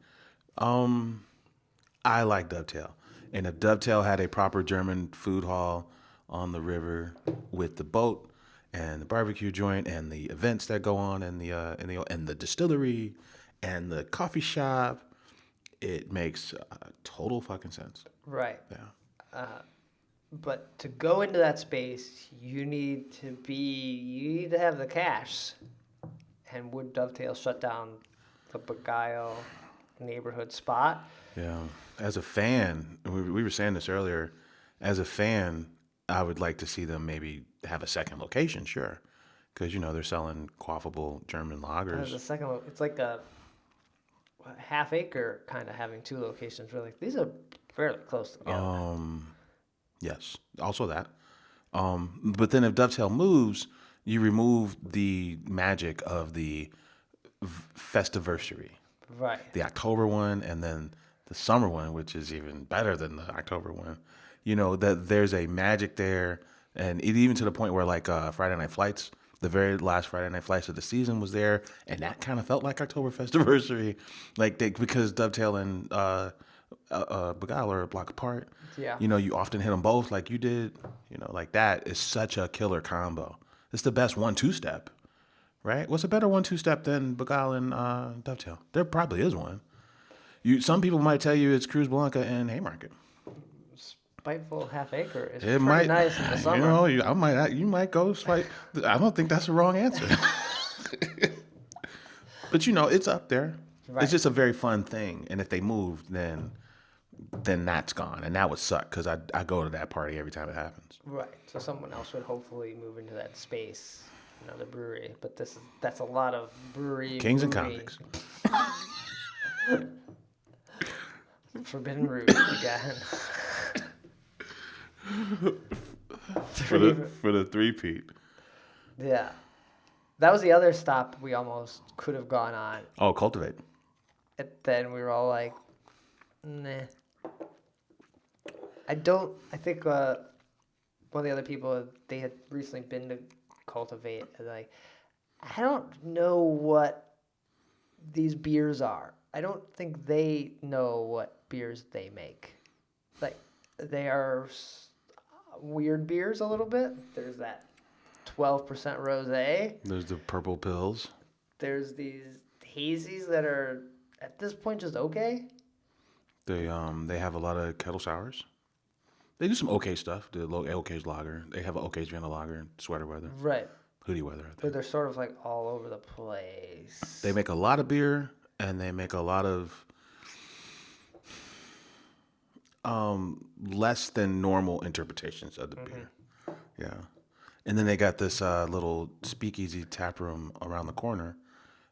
I like Dovetail. And if Dovetail had a proper German food hall on the river with the boat and the barbecue joint and the events that go on and the distillery and the coffee shop, it makes total fucking sense. Right. Yeah. But to go into that space, you need to have the cash. And would Dovetail shut down the Beguile neighborhood spot? Yeah. As a fan, we were saying this earlier, as a fan, I would like to see them maybe have a second location, sure. Because, they're selling quaffable German lagers. The second one, it's like a half acre kind of having two locations. Really, these are fairly close together. Yes, also that. But then if Dovetail moves, you remove the magic of the festiversary. Right. The October one and then the summer one, which is even better than the October one. That there's a magic there, and even to the point where Friday Night Flights, the very last Friday Night Flights of the season was there, and that kind of felt like Oktoberfest anniversary, because Dovetail and Beguile are a block apart. Yeah. You often hit them both like you did. That is such a killer combo. It's the best 1-2 step, right? What's a better 1-2 step than Beguile and Dovetail? There probably is one. Some people might tell you it's Cruz Blanca and Haymarket. Spiteful half acre is It pretty might, nice in the summer. you might go spite. I don't think that's the wrong answer. But it's up there. Right. It's just a very fun thing. And if they move, then that's gone, and that would suck because I go to that party every time it happens. Right. So someone else would hopefully move into that space, another brewery. But that's a lot of brewery. Kings and brewery. convicts. Forbidden Root again. for the three-peat. Yeah. That was the other stop we almost could have gone on. Oh, Cultivate. And then we were all like, nah. I think one of the other people, they had recently been to Cultivate. And like, I don't know what these beers are. I don't think they know what beers they make. Like, they are weird beers a little bit. There's that 12% rosé. There's the purple pills. There's these hazies that are at this point just okay. They have a lot of kettle sours. They do some okay stuff. The Ok's lager. They have an Ok's Vienna lager in sweater weather. Right. Hoodie weather, I think. But they're sort of like all over the place. They make a lot of beer, and they make a lot of less than normal interpretations of the beer. Yeah. And then they got this little speakeasy tap room around the corner.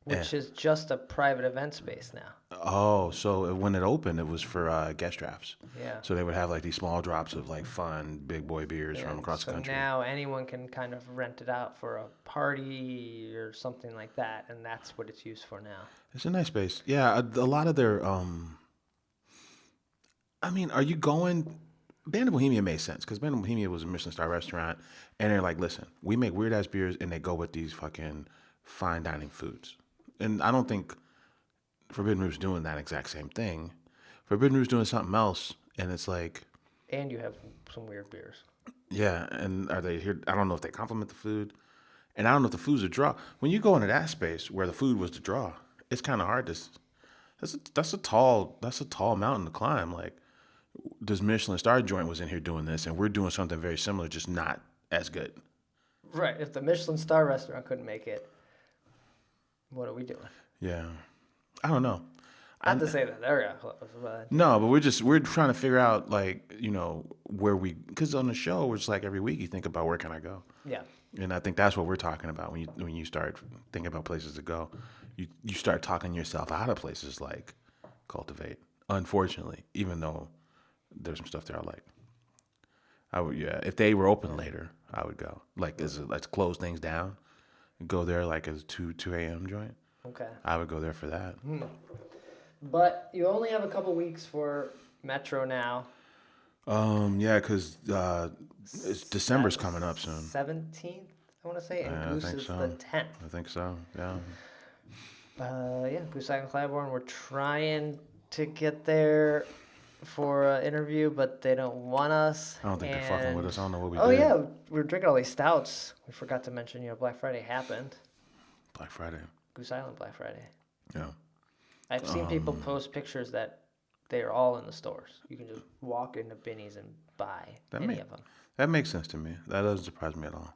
Which is just a private event space now. Oh, so when it opened, it was for guest drafts. Yeah. So they would have like these small drops of like fun big boy beers from across the country. So now anyone can kind of rent it out for a party or something like that, and that's what it's used for now. It's a nice space. Yeah, a lot of their I mean, are you going? Band of Bohemia made sense because Band of Bohemia was a Michelin star restaurant, and they're like, listen, we make weird ass beers, and they go with these fucking fine dining foods. And I don't think Forbidden Root's doing that exact same thing. Forbidden Root's doing something else, and it's like. And you have some weird beers. Yeah, and are they here? I don't know if they complement the food, and I don't know if the food's a draw. When you go into that space where the food was the draw, it's kind of hard to. That's a tall mountain to climb. Like, this Michelin star joint was in here doing this, and we're doing something very similar, just not as good. Right. If the Michelin star restaurant couldn't make it, what are we doing? Yeah, I don't know. Not to say that they're close, but no, but we're trying to figure out like where we, because on the show it's like every week you think about where can I go. Yeah. And I think that's what we're talking about when you start thinking about places to go. You start talking yourself out of places like Cultivate. Unfortunately, even though there's some stuff there I like. I would, yeah. If they were open later, I would go. Like, let's close things down. Go there like as 2 a.m. joint. Okay. I would go there for that. But you only have a couple weeks for Metro now. Yeah, because December's coming up soon. 17th, I want to say, and Yeah, Goose I think is so. the 10th. I think so. Yeah. Yeah, Goose Island Claiborne. We're trying to get there for an interview, but they don't want us. I don't think they're fucking with us. I don't know what we did. Oh yeah, we were drinking all these stouts. We forgot to mention, Black Friday happened. Black Friday. Goose Island Black Friday. Yeah. I've seen people post pictures that they are all in the stores. You can just walk into Binny's and buy any of them. That makes sense to me. That doesn't surprise me at all.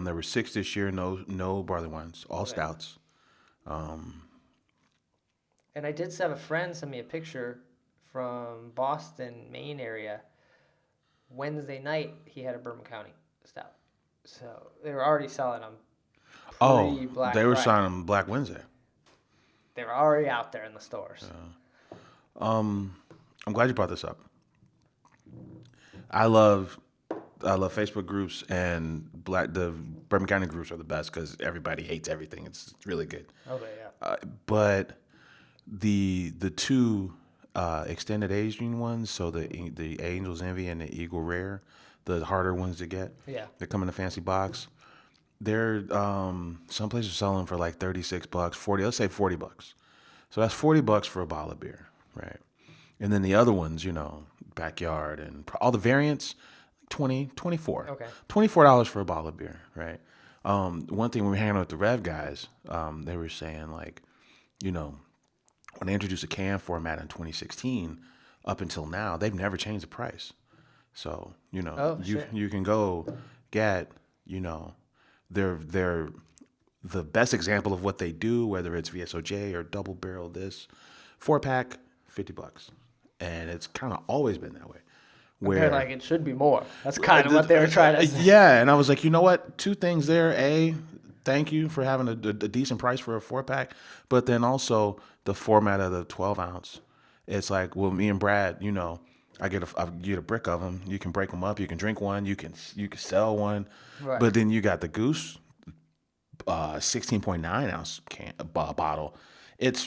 There were 6 this year. No barley wines. All stouts. And I did have a friend send me a picture from Boston, Maine area. Wednesday night, he had a Bourbon County stout. So they were already selling them. They were selling them Black Wednesday. They were already out there in the stores. I'm glad you brought this up. I love Facebook groups, and the Bourbon County groups are the best because everybody hates everything. It's really good. Okay, yeah. But the two extended aging ones, so the Angel's Envy and the Eagle Rare, the harder ones to get. Yeah. They come in a fancy box. They're some places are selling for like $36, $40. Let's say $40. So that's $40 for a bottle of beer, right? And then the other ones, Backyard and all the variants, $20, $24. Okay. $24 for a bottle of beer, right? One thing when we were hanging out with the Rev guys, they were saying like, when they introduced a can format in 2016, up until now, they've never changed the price. So, you can go get, their the best example of what they do, whether it's VSOJ or double barrel this, 4-pack, $50. And it's kind of always been that way. They're like, it should be more. That's kind of what they were trying to say. Yeah, and I was like, you know what? Two things there. A, thank you for having a decent price for a 4-pack, but then also the format of the 12-ounce. It's like, well, me and Brad, you know, I get a brick of them. You can break them up. You can drink one. You can sell one. Right. But then you got the Goose, 16.9 ounce bottle. It's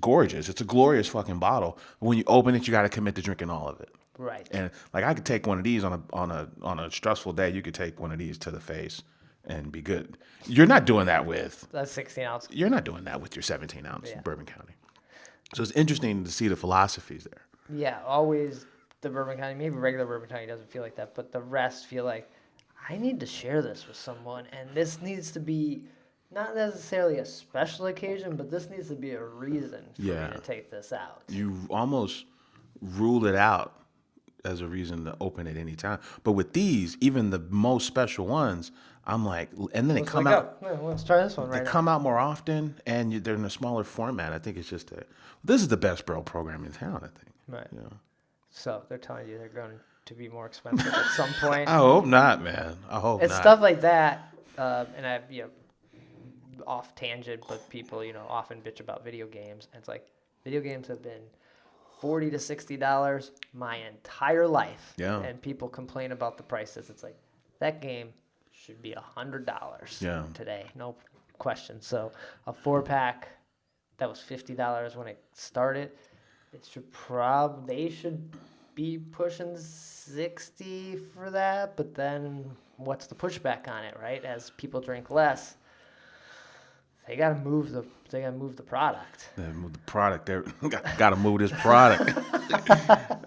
gorgeous. It's a glorious fucking bottle. When you open it, you got to commit to drinking all of it. Right. And like I could take one of these on a stressful day. You could take one of these to the face and be good. You're not doing that with That's 16 ounce. You're not doing that with your 17 ounce Bourbon County. So it's interesting to see the philosophies there. Yeah, always the Bourbon County. Maybe regular Bourbon County doesn't feel like that, but the rest feel like I need to share this with someone, and this needs to be not necessarily a special occasion, but this needs to be a reason for me to take this out. You almost rule it out as a reason to open at any time. But with these, even the most special ones, I'm like, and then they come out. Yeah, let's try this one They right now. come out more often, and they're in a smaller format. I think it's just this is the best barrel program in town, I think. Right. You know? So they're telling you they're going to be more expensive at some point. I hope not, man. I hope It's not. stuff like that, and I, off tangent, but people, often bitch about video games. And it's like, video games have been $40 to $60 my entire life. Yeah. And people complain about the prices. It's like, that game should be $100 today, no question. So a 4-pack that was $50 when it started, they should be pushing 60 for that. But then what's the pushback on it, right? As people drink less, they gotta move the product. They move the product. They got to move this product.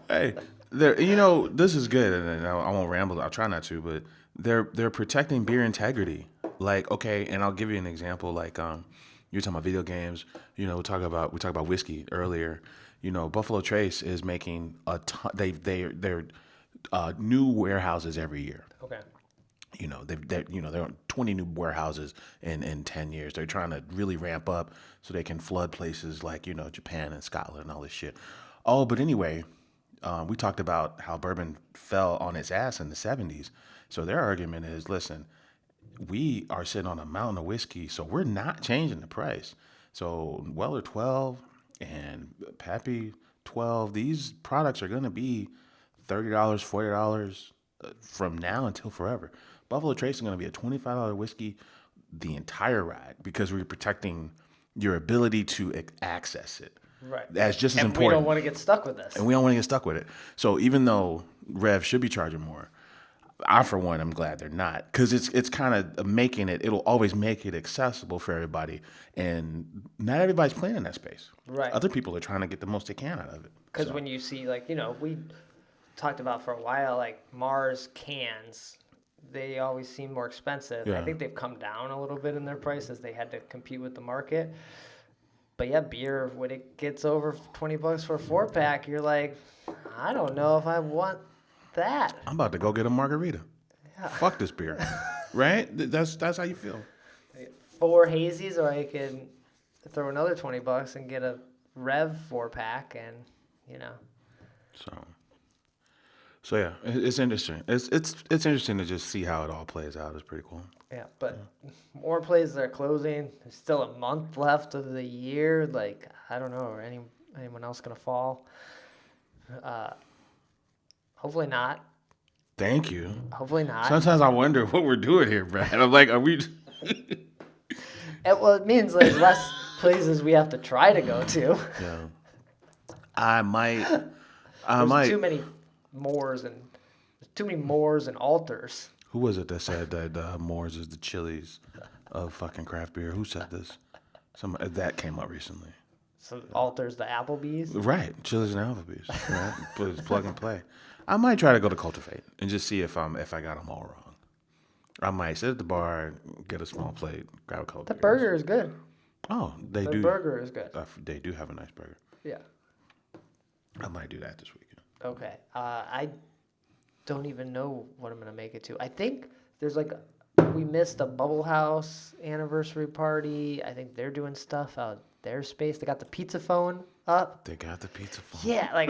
Hey, this is good, and I won't ramble. I'll try not to, but they're protecting beer integrity. Like, okay, and I'll give you an example. Like, you're talking about video games. We talk about whiskey earlier. Buffalo Trace is making a ton. They're new warehouses every year. Okay. They're on 20 new warehouses in 10 years. They're trying to really ramp up so they can flood places like, Japan and Scotland and all this shit. Oh, but anyway, we talked about how bourbon fell on its ass in the 70s. So their argument is, listen, we are sitting on a mountain of whiskey, so we're not changing the price. So Weller 12 and Pappy 12, these products are going to be $30, $40 from now until forever. Buffalo Trace is going to be a $25 whiskey the entire ride because we're protecting your ability to access it. Right. That's just as and important. We don't want to get stuck with this. And we don't want to get stuck with it. So even though Rev should be charging more, I, for one, I'm glad they're not, because it's kind of making it. It'll always make it accessible for everybody, and not everybody's playing in that space. Right. Other people are trying to get the most they can out of it. Because when you see, we talked about for a while, like Mars cans, they always seem more expensive. Yeah. I think they've come down a little bit in their prices. They had to compete with the market. But yeah, beer, when it gets over $20 for a 4-pack, you're like, I don't know if I want that. I'm about to go get a margarita. Yeah. Fuck this beer. Right? That's how you feel. 4 hazies, or I can throw another $20 and get a Rev 4-pack, and So yeah, it's interesting. It's interesting to just see how it all plays out. It's pretty cool. Yeah, but more places are closing. There's still a month left of the year. Like, I don't know, are anyone else gonna fall? Hopefully not. Thank you. Hopefully not. Sometimes I wonder what we're doing here, Brad. I'm like, are we? It means there's less places we have to try to go to. Yeah. I might. There's too many Moors and altars. Who was it that said that Moors is the Chili's of fucking craft beer? Who said this? That came up recently. So altars the Applebee's? Right, Chili's and Applebee's. Right, but it's plug and play. I might try to go to Cultivate and just see if I got them all wrong. I might sit at the bar, get a small plate, grab a couple. The burger is good. Oh, the burger is good. They do have a nice burger. Yeah. I might do that this weekend. Okay. I don't even know what I'm gonna make it to. I think there's like a we missed a Bubble House anniversary party. I think they're doing stuff out their space. They got the pizza phone up. They got the pizza phone. Yeah, like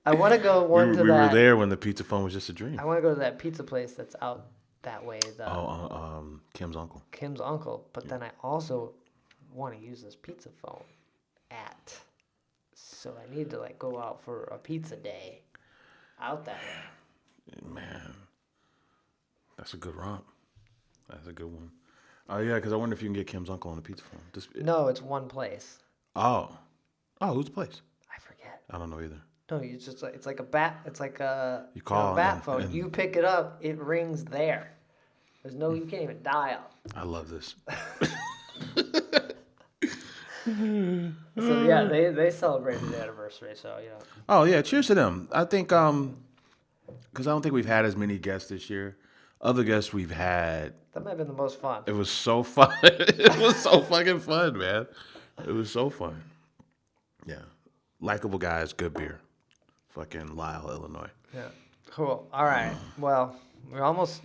I want to go We to were that. there when the pizza phone was just a dream. I want to go to that pizza place that's out that way. Kim's uncle. Kim's uncle. But then I also want to use this pizza phone so I need to like go out for a pizza day out that way. Man, that's a good romp. That's a good one. Oh yeah, because I wonder if you can get Kim's uncle on the pizza phone. No, it's one place. Oh, who's the place? I forget. I don't know either. No, you just it's like a bat. It's like a You call a bat and- phone. and- You pick it up, it rings there. There's no, you can't even dial. I love this. So yeah, they celebrated the anniversary. So you know. Oh yeah, cheers to them. I think because I don't think we've had as many guests this year. Other guests we've had, That might have been the most fun. it was so fun. It was so fucking fun, man. It was so fun. Yeah, likable guys, good beer. Fucking Lyle, Illinois. Yeah. Cool. All right. Well, we almost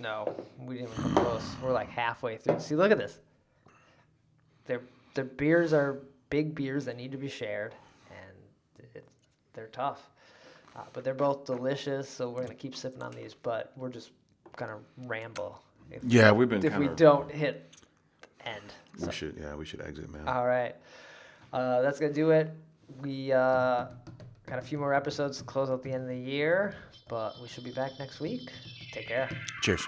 we didn't even come close. We're like halfway through. See, look at this. Their beers are big beers that need to be shared, and they're tough. But they're both delicious, so we're gonna keep sipping on these. But we're just gonna ramble. Yeah, we've been. If we don't hit the end. We should exit, man. All right. That's going to do it. We got a few more episodes to close out the end of the year, but we should be back next week. Take care. Cheers.